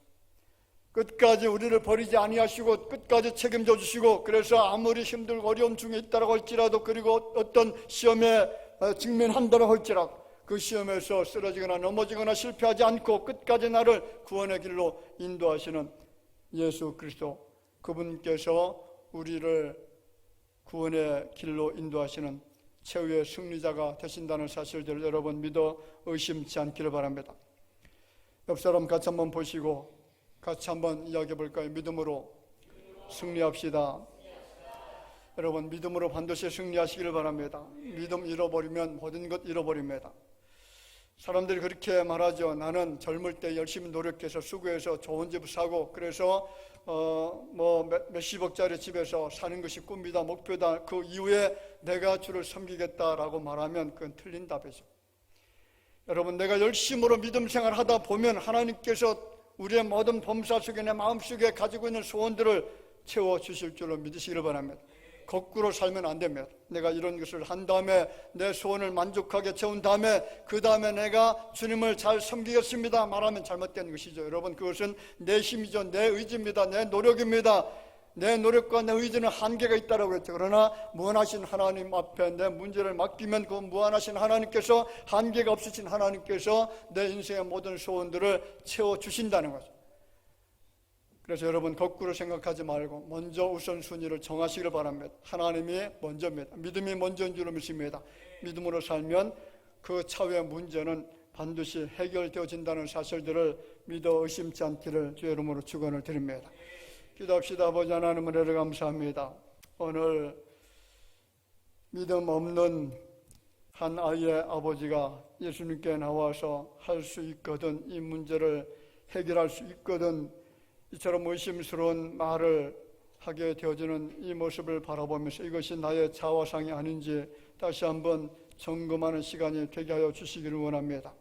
끝까지 우리를 버리지 아니하시고 끝까지 책임져 주시고, 그래서 아무리 힘들고 어려움 중에 있다고 할지라도, 그리고 어떤 시험에 직면한다고 할지라도 그 시험에서 쓰러지거나 넘어지거나 실패하지 않고 끝까지 나를 구원의 길로 인도하시는 예수 그리스도, 그분께서 우리를 구원의 길로 인도하시는 최후의 승리자가 되신다는 사실들을 여러분 믿어 의심치 않기를 바랍니다. 옆 사람 같이 한번 보시고 같이 한번 이야기해 볼까요? 믿음으로 승리합시다. 여러분, 믿음으로 반드시 승리하시기를 바랍니다. 믿음 잃어버리면 모든 것 잃어버립니다. 사람들이 그렇게 말하죠. 나는 젊을 때 열심히 노력해서 수고해서 좋은 집 사고 그래서 몇십억짜리 집에서 사는 것이 꿈이다, 목표다. 그 이후에 내가 주를 섬기겠다라고 말하면 그건 틀린 답이죠. 여러분, 내가 열심으로 믿음 생활을 하다 보면 하나님께서 우리의 모든 범사 속에 내 마음속에 가지고 있는 소원들을 채워주실 줄로 믿으시기를 바랍니다. 거꾸로 살면 안 됩니다. 내가 이런 것을 한 다음에 내 소원을 만족하게 채운 다음에 그 다음에 내가 주님을 잘 섬기겠습니다 말하면 잘못된 것이죠. 여러분, 그것은 내 힘이죠. 내 의지입니다. 내 노력입니다. 내 노력과 내 의지는 한계가 있다고 했죠. 그러나 무한하신 하나님 앞에 내 문제를 맡기면 그 무한하신 하나님께서, 한계가 없으신 하나님께서 내 인생의 모든 소원들을 채워주신다는 거죠. 그래서 여러분, 거꾸로 생각하지 말고 먼저 우선순위를 정하시길 바랍니다. 하나님이 먼저입니다. 믿음이 먼저인 줄로 믿습니다. 믿음으로 살면 그 차후의 문제는 반드시 해결되어진다는 사실들을 믿어 의심치 않기를 주의 이름으로 축원을 드립니다. 기도합시다. 아버지 하나님, 은혜를 감사합니다. 오늘 믿음 없는 한 아이의 아버지가 예수님께 나와서 할 수 있거든, 이 문제를 해결할 수 있거든, 이처럼 의심스러운 말을 하게 되어지는 이 모습을 바라보면서 이것이 나의 자화상이 아닌지 다시 한번 점검하는 시간이 되게 하여 주시기를 원합니다.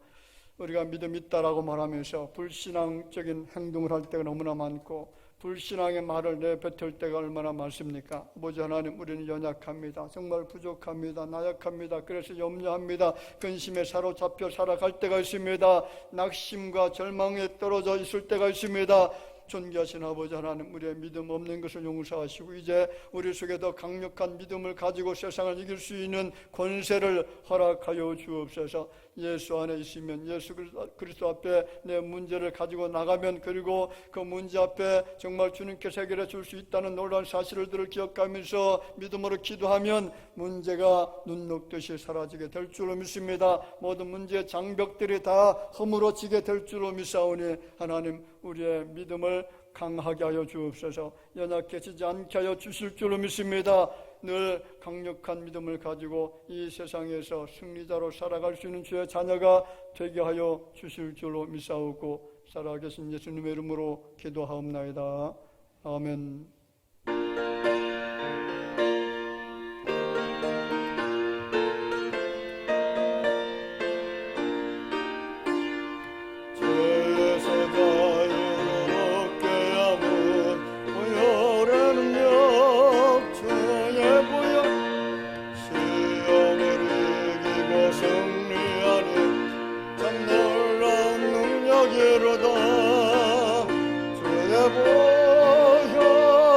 우리가 믿음 있다라고 말하면서 불신앙적인 행동을 할 때가 너무나 많고 불신앙의 말을 내뱉을 때가 얼마나 많습니까? 아버지 하나님, 우리는 연약합니다. 정말 부족합니다. 나약합니다. 그래서 염려합니다. 근심에 사로잡혀 살아갈 때가 있습니다. 낙심과 절망에 떨어져 있을 때가 있습니다. 존귀하신 아버지 하나님, 우리의 믿음 없는 것을 용서하시고 이제 우리 속에 더 강력한 믿음을 가지고 세상을 이길 수 있는 권세를 허락하여 주옵소서. 예수 안에 있으면, 예수 그리스도 앞에 내 문제를 가지고 나가면, 그리고 그 문제 앞에 정말 주님께서 해결해 줄 수 있다는 놀라운 사실들을 기억하면서 믿음으로 기도하면 문제가 눈 녹듯이 사라지게 될 줄로 믿습니다. 모든 문제의 장벽들이 다 허물어지게 될 줄로 믿사오니 하나님, 우리의 믿음을 강하게 하여 주옵소서. 연약해지지 않게 하여 주실 줄로 믿습니다. 늘 강력한 믿음을 가지고 이 세상에서 승리자로 살아갈 수 있는 주의 자녀가 되게 하여 주실 줄로 믿사오고 살아계신 예수님의 이름으로 기도하옵나이다. 아멘. 주의 보혈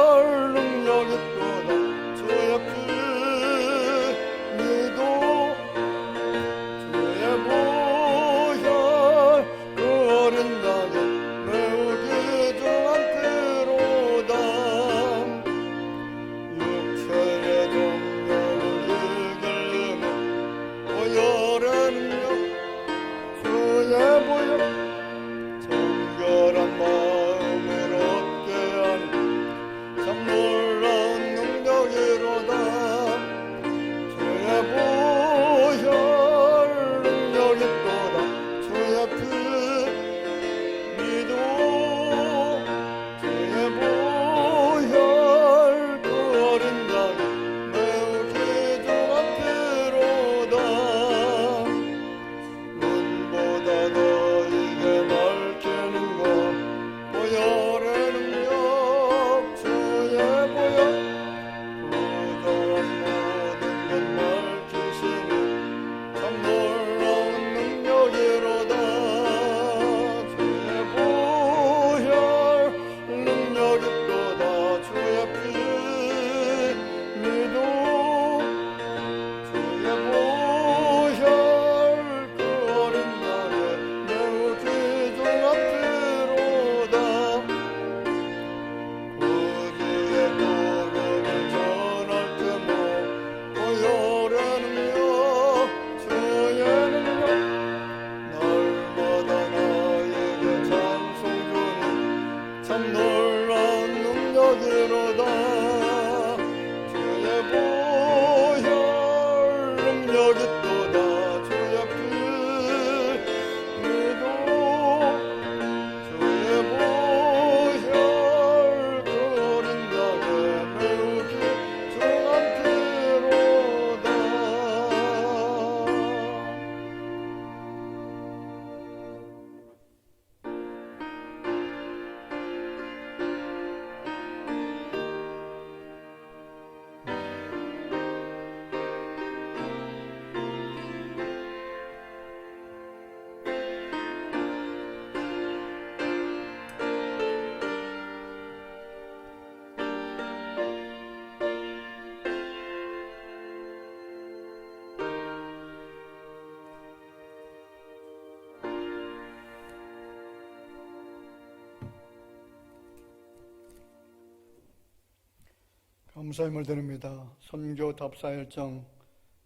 감사함을 드립니다. 선교 답사 일정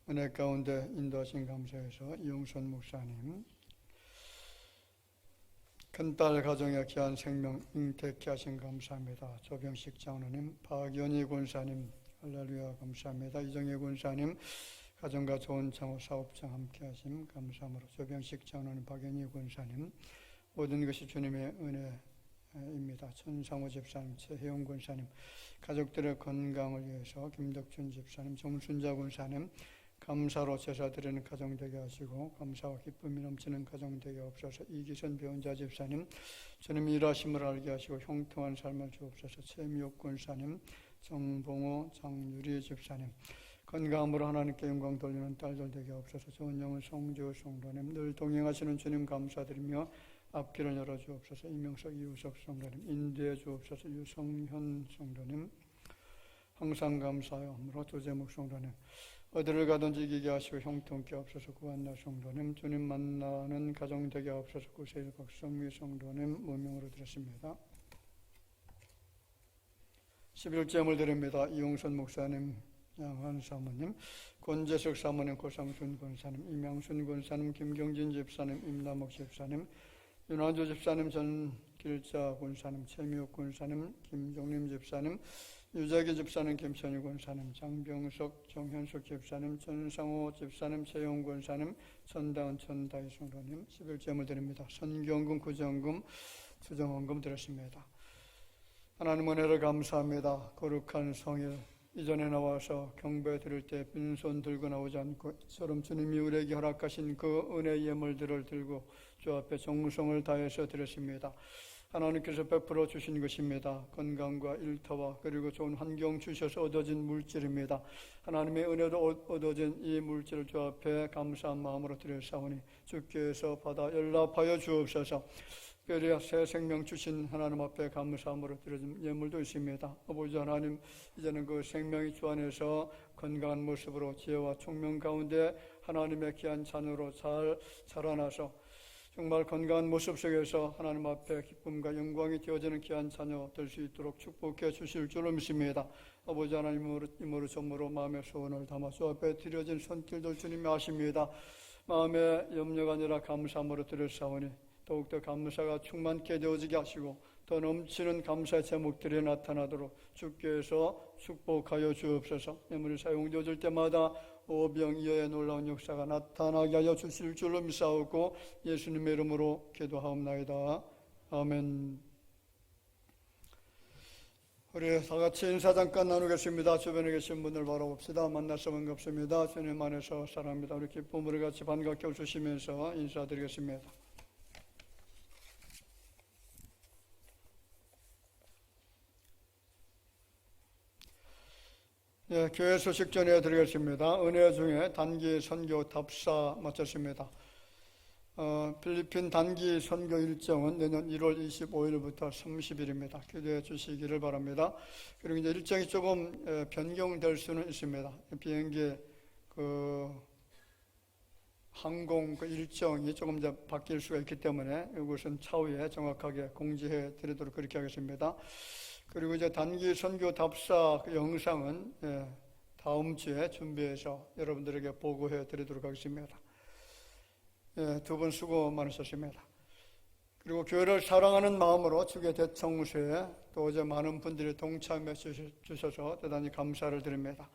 은혜 가운데 인도하신 감사해서 이용선 목사님, 큰딸 가정의 귀한 생명 잉태케 하신 감사합니다. 조병식 장로님, 박연희 권사님, 할렐루야 감사합니다. 이정혜 권사님, 가정과 좋은 창호 사업장 함께 하심 감사함으로 조병식 장로님, 박연희 권사님, 모든 것이 주님의 은혜입니다. 천상호 집사님, 최혜영 권사님, 가족들의 건강을 위해서 김덕준 집사님, 정순자 권사님, 감사로 제사 드리는 가정 되게 하시고 감사와 기쁨이 넘치는 가정 되게 없어서 이기선 배운자 집사님, 주님 일하심을 알게 하시고 형통한 삶을 주옵소서. 최미옥 권사님, 정봉호, 장유리 집사님, 건강함으로 하나님께 영광 돌리는 딸들 되게 없어서. 좋은 영혼 성주 성도님, 늘 동행하시는 주님 감사드리며 앞길을 열어주옵소서. 이명석 이우석 성도님, 인도해 주옵소서. 유성현 성도님, 항상 감사하므로 조재목 성도님, 어디를 가든지 이기게 하시고 형통케 없어서. 구한나 성도님, 주님 만나는 가정 되게 없어서. 구세일 박성미 성도님, 무명으로 드렸습니다. 11제물 드립니다. 이용선 목사님, 양한 사모님, 권재석 사모님, 고상순 권사님, 이명순 권사님, 김경진 집사님, 임남옥 집사님, 윤환주 집사님, 전길자 권사님, 최미옥 권사님, 김종림 집사님, 유재기 집사님, 김천희 권사님, 장병석, 정현숙 집사님, 전상호 집사님, 최영 권사님, 전다은 천다희 성도님, 11제물 드립니다. 선경금, 구정금, 수정원금 드렸습니다. 하나님 은혜를 감사합니다. 거룩한 성일 이전에 나와서 경배 드릴 때 빈손 들고 나오지 않고 이처럼 주님이 우리에게 허락하신 그 은혜 예물들을 들고 주 앞에 정성을 다해서 드렸습니다. 하나님께서 베풀어 주신 것입니다. 건강과 일터와 그리고 좋은 환경 주셔서 얻어진 물질입니다. 하나님의 은혜로 얻어진 이 물질을 주 앞에 감사한 마음으로 드렸사오니 주께서 받아 연락하여 주옵소서. 특별히 새 생명 주신 하나님 앞에 감사함으로 드려진 예물도 있습니다. 아버지 하나님, 이제는 그 생명이 주 안에서 건강한 모습으로 지혜와 총명 가운데 하나님의 귀한 자녀로 잘 자라나서 정말 건강한 모습 속에서 하나님 앞에 기쁨과 영광이 되어지는 귀한 자녀 될 수 있도록 축복해 주실 줄로 믿습니다. 아버지 하나님, 이모로 점으로 마음의 소원을 담아 주 앞에 드려진 손길들 주님이 아십니다. 마음의 염려가 아니라 감사함으로 드렸사오니 더욱더 감사가 충만케 되어지게 하시고 더 넘치는 감사의 제목들이 나타나도록 주께서 축복하여 주옵소서. 예물이 사용되어질 때마다 오병이어의 놀라운 역사가 나타나게 하여 주실 줄로 믿사오고 예수님의 이름으로 기도하옵나이다. 아멘. 우리 다같이 인사 잠깐 나누겠습니다. 주변에 계신 분들 바라봅시다. 만나서 반갑습니다. 주님 안에서 사랑합니다. 우리 기쁨으로 같이 반갑게 웃으시면서 인사드리겠습니다. 예, 교회 소식 전해드리겠습니다. 은혜 중에 단기 선교 답사 마쳤습니다. 필리핀 단기 선교 일정은 내년 1월 25일부터 30일입니다. 기도해 주시기를 바랍니다. 그리고 이제 일정이 조금 변경될 수는 있습니다. 비행기 항공 일정이 조금 이제 바뀔 수가 있기 때문에 이것은 차후에 정확하게 공지해 드리도록 그렇게 하겠습니다. 그리고 이제 단기 선교 답사 영상은 다음 주에 준비해서 여러분들에게 보고해 드리도록 하겠습니다. 두 분 수고 많으셨습니다. 그리고 교회를 사랑하는 마음으로 주의 대청소에 또 어제 많은 분들이 동참해 주셔서 대단히 감사를 드립니다.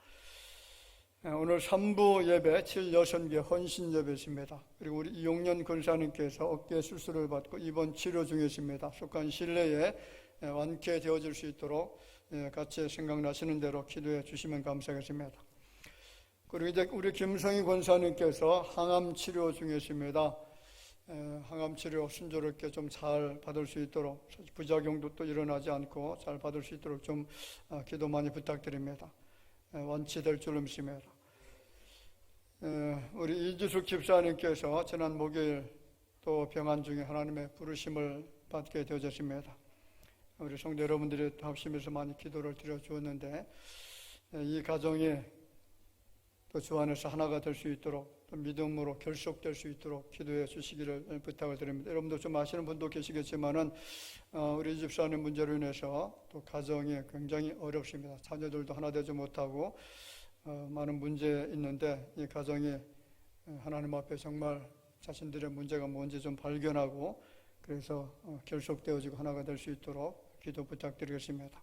오늘 3부 예배 7여선계 헌신 예배입니다. 그리고 우리 이용년 권사님께서 어깨 수술을 받고 입원 치료 중이십니다. 속한 실내에 완쾌되어질 수 있도록 같이 생각나시는 대로 기도해 주시면 감사하겠습니다. 그리고 이제 우리 김성희 권사님께서 항암 치료 중이십니다. 항암 치료 순조롭게 좀 잘 받을 수 있도록 부작용도 또 일어나지 않고 잘 받을 수 있도록 좀 기도 많이 부탁드립니다. 완치될 줄로 믿습니다. 우리 이주숙 집사님께서 지난 목요일 또 병환 중에 하나님의 부르심을 받게 되어졌습니다. 우리 성도 여러분들이 합심해서 많이 기도를 드려 주었는데 이 가정이 또 주 안에서 하나가 될 수 있도록 또 믿음으로 결속될 수 있도록 기도해 주시기를 부탁을 드립니다. 여러분도 좀 아시는 분도 계시겠지만은 우리 집사님 문제로 인해서 또 가정이 굉장히 어렵습니다. 자녀들도 하나 되지 못하고 많은 문제 있는데 이 가정이 하나님 앞에 정말 자신들의 문제가 뭔지 좀 발견하고 그래서 결속되어지고 하나가 될 수 있도록 기도 부탁드리겠습니다.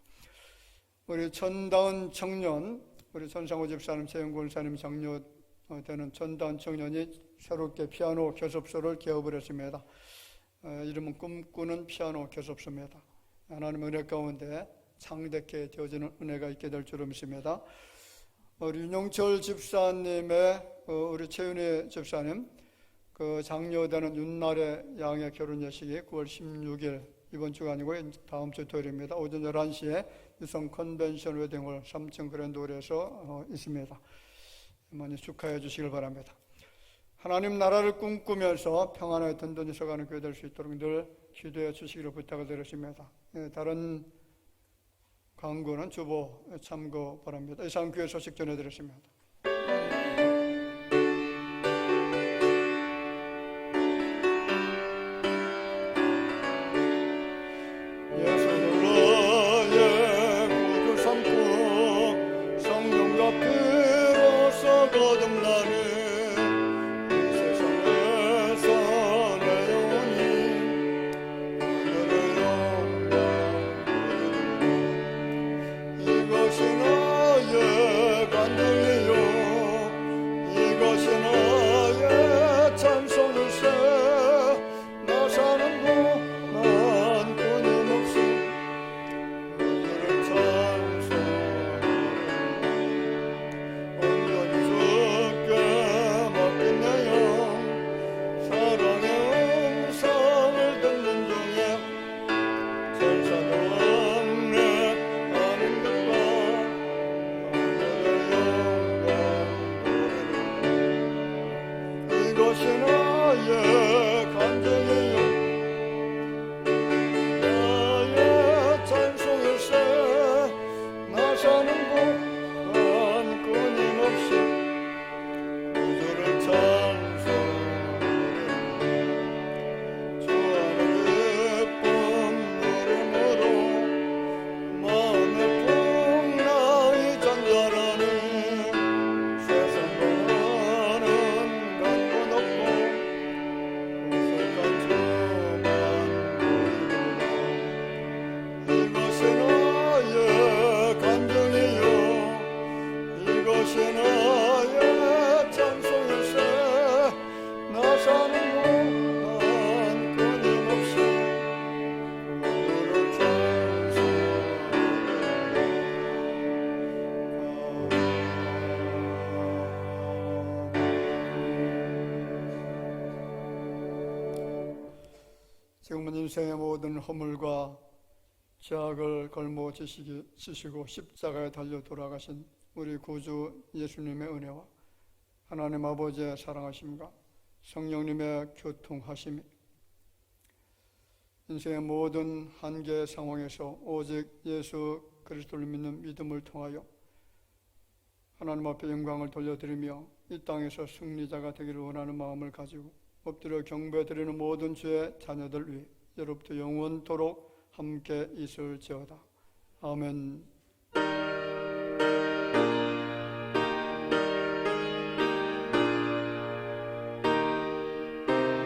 우리 전다은 청년, 우리 전상호 집사님, 최영권 사님 장녀 되는 전다은 청년이 새롭게 피아노 교습소를 개업을 했습니다. 이름은 꿈꾸는 피아노 교습소입니다. 하나님의 은혜 가운데 창대케 되어지는 은혜가 있게 될 줄 믿습니다. 우리 윤영철 집사님의 우리 최윤희 집사님 그 장녀되는 윤날의 양의 결혼 예식이 9월 16일 이번 주가 아니고 다음 주 토요일입니다. 오전 11시에 유성 컨벤션 웨딩홀 3층 그랜드홀에서 있습니다. 많이 축하해 주시길 바랍니다. 하나님 나라를 꿈꾸면서 평안하게 든든히 서가는 교회 될 수 있도록 늘 기도해 주시기를 부탁을 드렸습니다. 다른 광고는 주보 참고 바랍니다. 이상 교회 소식 전해드렸습니다. 지금은 인생의 모든 허물과 죄악을 걸모지시고 십자가에 달려 돌아가신 우리 구주 예수님의 은혜와 하나님 아버지의 사랑하심과 성령님의 교통하심이 인생의 모든 한계 상황에서 오직 예수 그리스도를 믿는 믿음을 통하여 하나님 앞에 영광을 돌려드리며 이 땅에서 승리자가 되기를 원하는 마음을 가지고 엎드려 경배드리는 모든 주의 자녀들 위해 여러분도 영원토록 함께 있을지어다. 아멘.